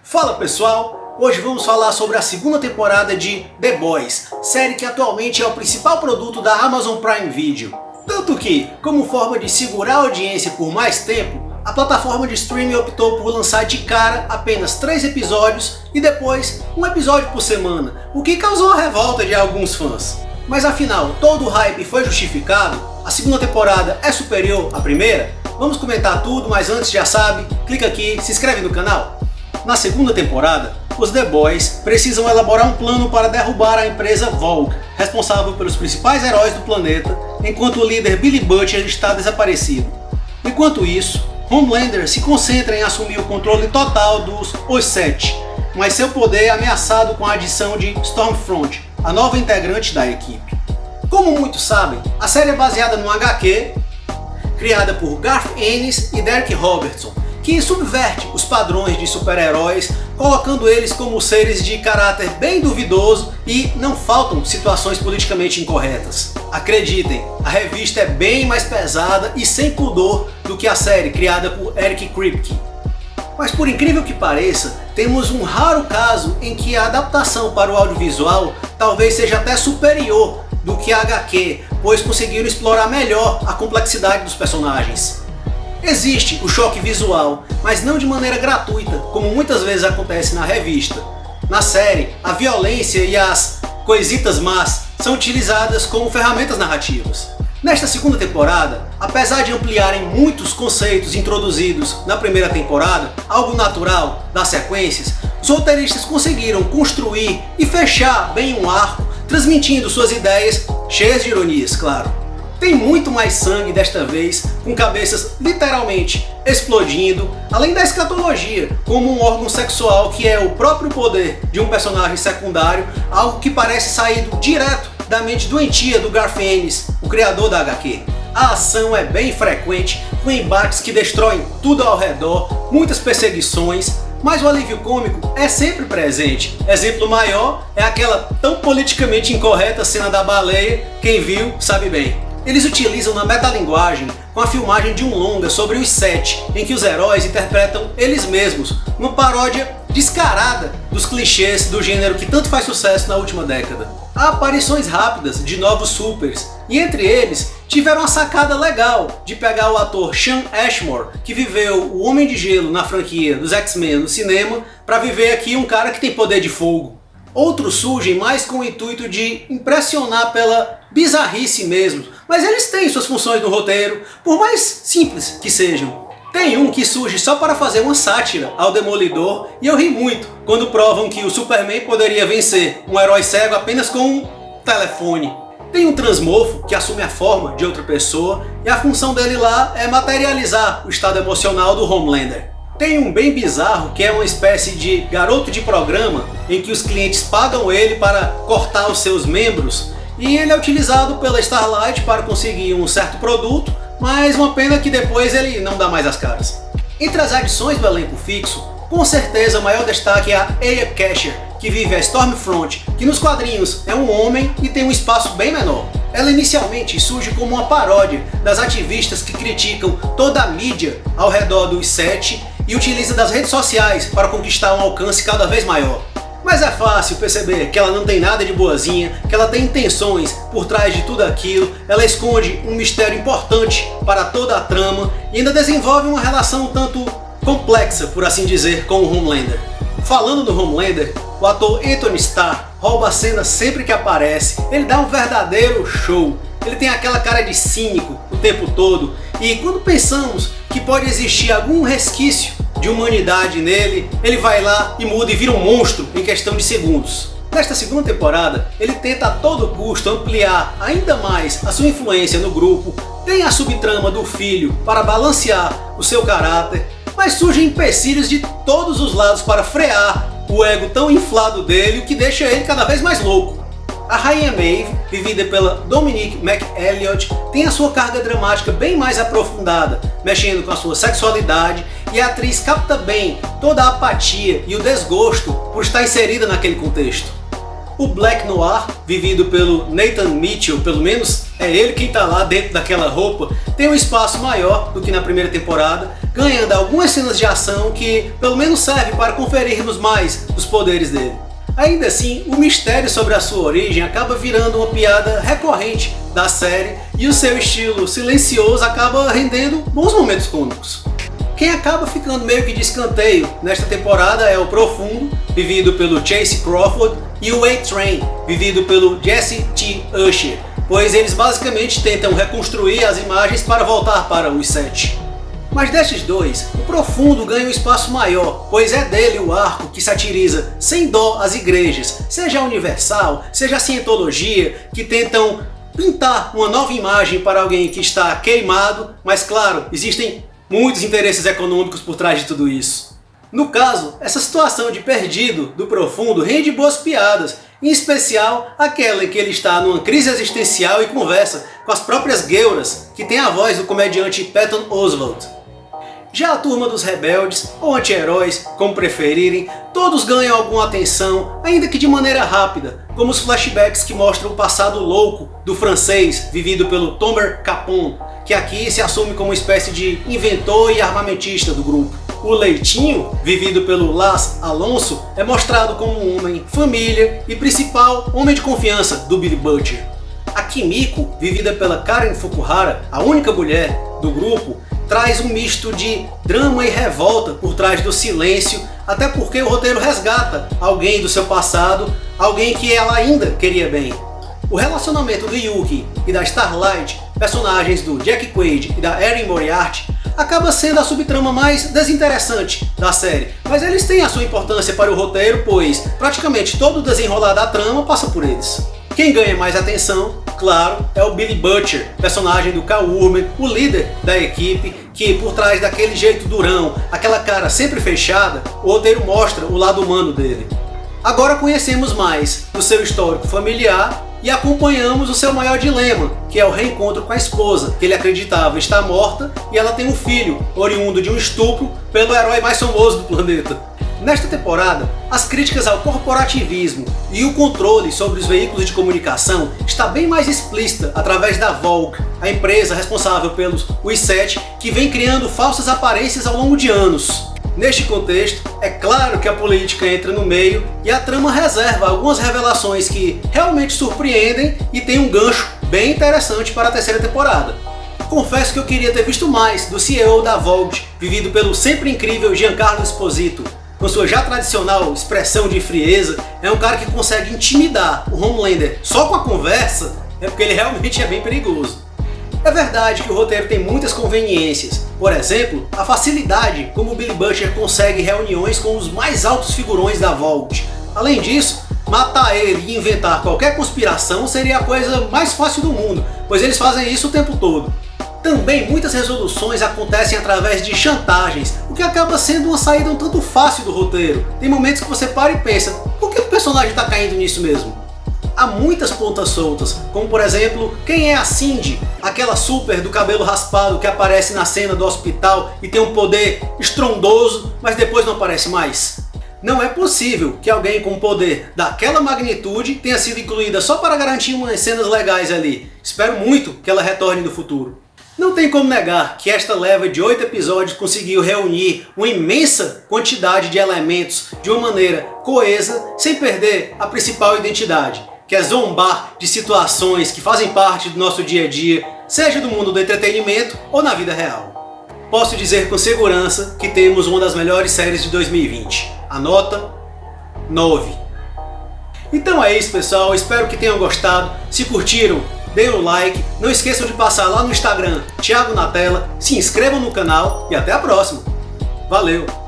Fala pessoal, hoje vamos falar sobre a segunda temporada de The Boys, série que atualmente é o principal produto da Amazon Prime Video. Tanto que, como forma de segurar a audiência por mais tempo, a plataforma de streaming optou por lançar de cara apenas 3 episódios e depois um episódio por semana, o que causou a revolta de alguns fãs. Mas afinal, todo o hype foi justificado? A segunda temporada é superior à primeira? Vamos comentar tudo, mas antes já sabe, clica aqui, se inscreve no canal. Na segunda temporada, os The Boys precisam elaborar um plano para derrubar a empresa Vogue, responsável pelos principais heróis do planeta, enquanto o líder Billy Butcher está desaparecido. Enquanto isso, Homelander se concentra em assumir o controle total dos Os Sete, mas seu poder é ameaçado com a adição de Stormfront, a nova integrante da equipe. Como muitos sabem, a série é baseada num HQ criada por Garth Ennis e Darick Robertson, que subverte os padrões de super-heróis, colocando eles como seres de caráter bem duvidoso e não faltam situações politicamente incorretas. Acreditem, a revista é bem mais pesada e sem pudor do que a série criada por Eric Kripke. Mas por incrível que pareça, temos um raro caso em que a adaptação para o audiovisual talvez seja até superior do que a HQ, pois conseguiram explorar melhor a complexidade dos personagens. Existe o choque visual, mas não de maneira gratuita, como muitas vezes acontece na revista. Na série, a violência e as coisitas más são utilizadas como ferramentas narrativas. Nesta segunda temporada, apesar de ampliarem muitos conceitos introduzidos na primeira temporada, algo natural das sequências, os roteiristas conseguiram construir e fechar bem um arco, transmitindo suas ideias, cheias de ironias, claro. Tem muito mais sangue desta vez, com cabeças literalmente explodindo, além da escatologia, como um órgão sexual que é o próprio poder de um personagem secundário, algo que parece saído direto da mente doentia do Garth Ennis, o criador da HQ. A ação é bem frequente, com embates que destroem tudo ao redor, muitas perseguições, mas o alívio cômico é sempre presente. Exemplo maior é aquela tão politicamente incorreta cena da baleia, quem viu sabe bem. Eles utilizam na metalinguagem com a filmagem de um longa sobre os Sete, em que os heróis interpretam eles mesmos, uma paródia descarada dos clichês do gênero que tanto faz sucesso na última década. Há aparições rápidas de novos supers, e entre eles tiveram a sacada legal de pegar o ator Shawn Ashmore, que viveu o Homem de Gelo na franquia dos X-Men no cinema, para viver aqui um cara que tem poder de fogo. Outros surgem mais com o intuito de impressionar pela bizarrice mesmo, mas eles têm suas funções no roteiro, por mais simples que sejam. Tem um que surge só para fazer uma sátira ao Demolidor, e eu ri muito quando provam que o Superman poderia vencer um herói cego apenas com um telefone. Tem um transmorfo que assume a forma de outra pessoa, e a função dele lá é materializar o estado emocional do Homelander. Tem um bem bizarro que é uma espécie de garoto de programa em que os clientes pagam ele para cortar os seus membros e ele é utilizado pela Starlight para conseguir um certo produto, mas uma pena que depois ele não dá mais as caras. Entre as adições do elenco fixo, com certeza o maior destaque é a Aya Casher, que vive a Stormfront, que nos quadrinhos é um homem e tem um espaço bem menor. Ela inicialmente surge como uma paródia das ativistas que criticam toda a mídia ao redor dos Sete e utiliza das redes sociais para conquistar um alcance cada vez maior. Mas é fácil perceber que ela não tem nada de boazinha, que ela tem intenções por trás de tudo aquilo, ela esconde um mistério importante para toda a trama e ainda desenvolve uma relação um tanto complexa, por assim dizer, com o Homelander. Falando do Homelander, o ator Anthony Starr rouba a cena sempre que aparece, ele dá um verdadeiro show. Ele tem aquela cara de cínico o tempo todo e quando pensamos que pode existir algum resquício de humanidade nele, ele vai lá e muda e vira um monstro em questão de segundos. Nesta segunda temporada, ele tenta a todo custo ampliar ainda mais a sua influência no grupo, tem a subtrama do filho para balancear o seu caráter, mas surgem empecilhos de todos os lados para frear o ego tão inflado dele, o que deixa ele cada vez mais louco. A rainha Maeve, vivida pela Dominique McElligott, tem a sua carga dramática bem mais aprofundada, mexendo com a sua sexualidade, e a atriz capta bem toda a apatia e o desgosto por estar inserida naquele contexto. O Black Noir, vivido pelo Nathan Mitchell, pelo menos é ele quem está lá dentro daquela roupa, tem um espaço maior do que na primeira temporada, ganha ainda algumas cenas de ação que pelo menos serve para conferirmos mais dos poderes dele. Ainda assim, o mistério sobre a sua origem acaba virando uma piada recorrente da série e o seu estilo silencioso acaba rendendo bons momentos cômicos. Quem acaba ficando meio que de escanteio nesta temporada é o Profundo, vivido pelo Chase Crawford, e o A-Train, vivido pelo Jesse T. Usher, pois eles basicamente tentam reconstruir as imagens para voltar para os sete. Mas destes dois, o Profundo ganha um espaço maior, pois é dele o arco que satiriza sem dó as igrejas, seja a Universal, seja a Cientologia, que tentam pintar uma nova imagem para alguém que está queimado, mas claro, existem muitos interesses econômicos por trás de tudo isso. No caso, essa situação de perdido do Profundo rende boas piadas, em especial aquela em que ele está numa crise existencial e conversa com as próprias Gueuras, que tem a voz do comediante Patton Oswalt. Já a turma dos rebeldes, ou anti-heróis, como preferirem, todos ganham alguma atenção, ainda que de maneira rápida, como os flashbacks que mostram o passado louco do francês, vivido pelo Tomer Capon, que aqui se assume como uma espécie de inventor e armamentista do grupo. O Leitinho, vivido pelo Las Alonso, é mostrado como um homem família e principal homem de confiança do Billy Butcher. A Kimiko, vivida pela Karen Fukuhara, a única mulher do grupo, traz um misto de drama e revolta por trás do silêncio, até porque o roteiro resgata alguém do seu passado, alguém que ela ainda queria bem. O relacionamento do Yuki e da Starlight, personagens do Jack Quaid e da Erin Moriarty, acaba sendo a subtrama mais desinteressante da série, mas eles têm a sua importância para o roteiro, pois praticamente todo o desenrolar da trama passa por eles. Quem ganha mais atenção, claro, é o Billy Butcher, personagem do Cal Urban, o líder da equipe, que por trás daquele jeito durão, aquela cara sempre fechada, o roteiro mostra o lado humano dele. Agora conhecemos mais do seu histórico familiar e acompanhamos o seu maior dilema, que é o reencontro com a esposa, que ele acreditava estar morta, e ela tem um filho, oriundo de um estupro, pelo herói mais famoso do planeta. Nesta temporada, as críticas ao corporativismo e o controle sobre os veículos de comunicação está bem mais explícita através da Vogue, a empresa responsável pelos Os Sete, que vem criando falsas aparências ao longo de anos. Neste contexto, é claro que a política entra no meio e a trama reserva algumas revelações que realmente surpreendem e tem um gancho bem interessante para a terceira temporada. Confesso que eu queria ter visto mais do CEO da Vogue, vivido pelo sempre incrível Giancarlo Esposito. Com sua já tradicional expressão de frieza, é um cara que consegue intimidar o Homelander só com a conversa, é porque ele realmente é bem perigoso. É verdade que o roteiro tem muitas conveniências, por exemplo, a facilidade como o Billy Butcher consegue reuniões com os mais altos figurões da Vault. Além disso, matar ele e inventar qualquer conspiração seria a coisa mais fácil do mundo, pois eles fazem isso o tempo todo. Também muitas resoluções acontecem através de chantagens, o que acaba sendo uma saída um tanto fácil do roteiro. Tem momentos que você para e pensa, por que o personagem está caindo nisso mesmo? Há muitas pontas soltas, como por exemplo, quem é a Cindy, aquela super do cabelo raspado que aparece na cena do hospital e tem um poder estrondoso, mas depois não aparece mais? Não é possível que alguém com poder daquela magnitude tenha sido incluída só para garantir umas cenas legais ali. Espero muito que ela retorne no futuro. Não tem como negar que esta leva de 8 episódios conseguiu reunir uma imensa quantidade de elementos de uma maneira coesa, sem perder a principal identidade, que é zombar de situações que fazem parte do nosso dia a dia, seja do mundo do entretenimento ou na vida real. Posso dizer com segurança que temos uma das melhores séries de 2020. A nota 9. Então é isso, pessoal, espero que tenham gostado. Se curtiram, deem um like, não esqueçam de passar lá no Instagram, Thiago na Tela, se inscrevam no canal e até a próxima. Valeu!